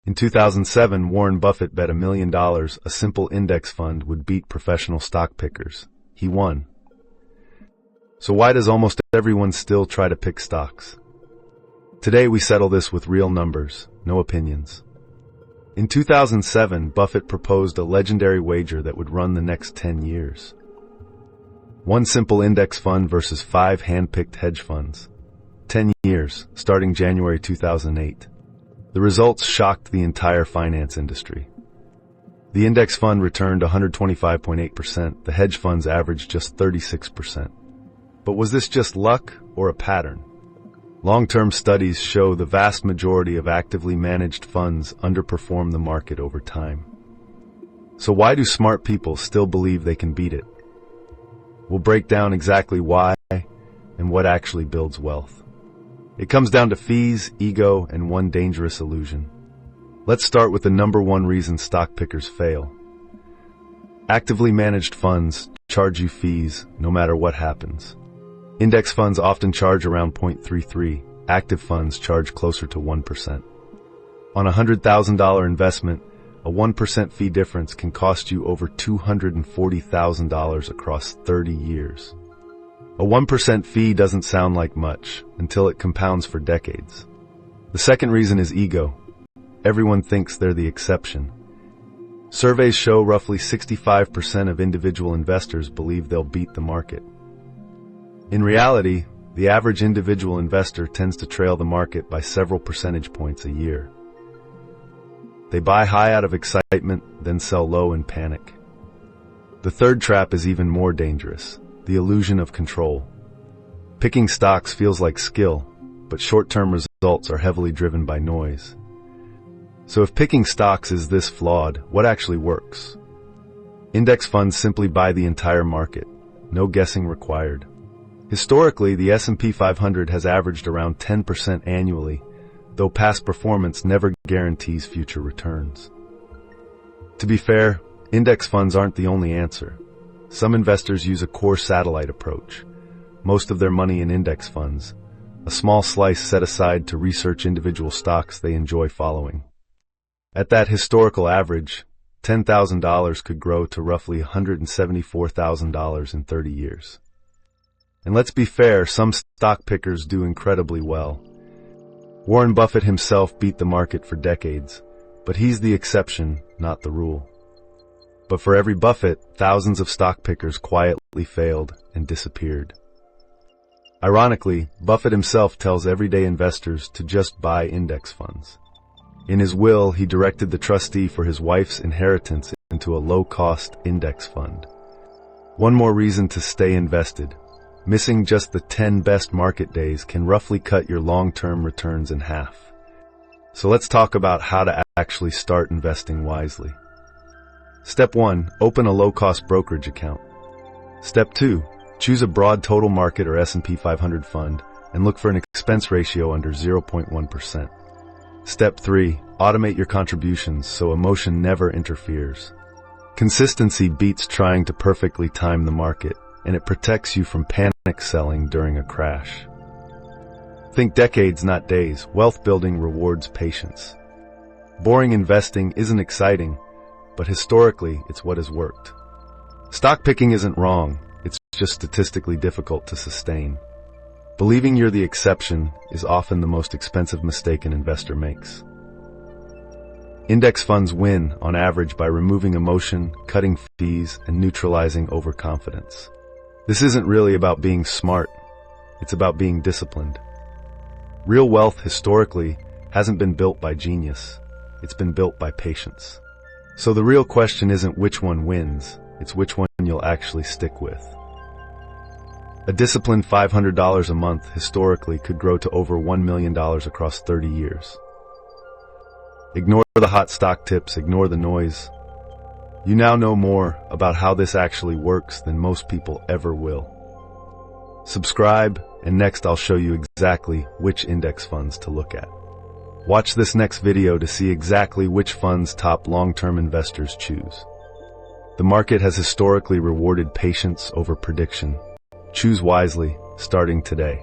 In 2007, Warren Buffett bet $1 million a simple index fund would beat professional stock pickers. He won. So why does almost everyone still try to pick stocks? Today we settle this with real numbers, no opinions. In 2007, Buffett proposed a legendary wager that would run the next 10 years. One simple index fund versus 5 hand-picked hedge funds. 10 years, starting January 2008. The results shocked the entire finance industry. The index fund returned 125.8%, the hedge funds averaged just 36%. But was this just luck or a pattern? Long-term studies show the vast majority of actively managed funds underperform the market over time. So why do smart people still believe they can beat it? We'll break down exactly why and what actually builds wealth. It comes down to fees, ego, and one dangerous illusion. Let's start with the number one reason stock pickers fail. Actively managed funds charge you fees no matter what happens. Index funds often charge around 0.33. Active funds charge closer to 1%. On a $100,000 investment, a 1% fee difference can cost you over $240,000 across 30 years. A 1% fee doesn't sound like much until it compounds for decades. The second reason is ego. Everyone thinks they're the exception. Surveys show roughly 65% of individual investors believe they'll beat the market. In reality, the average individual investor tends to trail the market by several percentage points a year. They buy high out of excitement, then sell low in panic. The third trap is even more dangerous. The illusion of control. Picking stocks feels like skill, but short-term results are heavily driven by noise. So if picking stocks is this flawed, what actually works? Index funds simply buy the entire market. No guessing required. Historically, the S&P 500 has averaged around 10% annually, though past performance never guarantees future returns. To be fair, index funds aren't the only answer. Some investors use a core satellite approach. Most of their money in index funds, a small slice set aside to research individual stocks they enjoy following. At that historical average, $10,000 could grow to roughly $174,000 in 30 years. And let's be fair, some stock pickers do incredibly well. Warren Buffett himself beat the market for decades, but he's the exception, not the rule. But for every Buffett, thousands of stock pickers quietly failed and disappeared. Ironically, Buffett himself tells everyday investors to just buy index funds. In his will, he directed the trustee for his wife's inheritance into a low-cost index fund. One more reason to stay invested. Missing just the 10 best market days can roughly cut your long-term returns in half. So let's talk about how to actually start investing wisely. Step 1. Open a low-cost brokerage account. Step 2. Choose a broad total market or S&P 500 fund and look for an expense ratio under 0.1%. Step 3. Automate your contributions so emotion never interferes. Consistency beats trying to perfectly time the market, and it protects you from panic selling during a crash. Think decades, not days. Wealth building rewards patience. Boring investing isn't exciting, but historically, it's what has worked. Stock picking isn't wrong, it's just statistically difficult to sustain. Believing you're the exception is often the most expensive mistake an investor makes. Index funds win, on average, by removing emotion, cutting fees, and neutralizing overconfidence. This isn't really about being smart, it's about being disciplined. Real wealth, historically, hasn't been built by genius, it's been built by patience. So the real question isn't which one wins, it's which one you'll actually stick with. A disciplined $500 a month historically could grow to over $1 million across 30 years. Ignore the hot stock tips, ignore the noise. You now know more about how this actually works than most people ever will. Subscribe, and next I'll show you exactly which index funds to look at. Watch this next video to see exactly which funds top long-term investors choose. The market has historically rewarded patience over prediction. Choose wisely, starting today.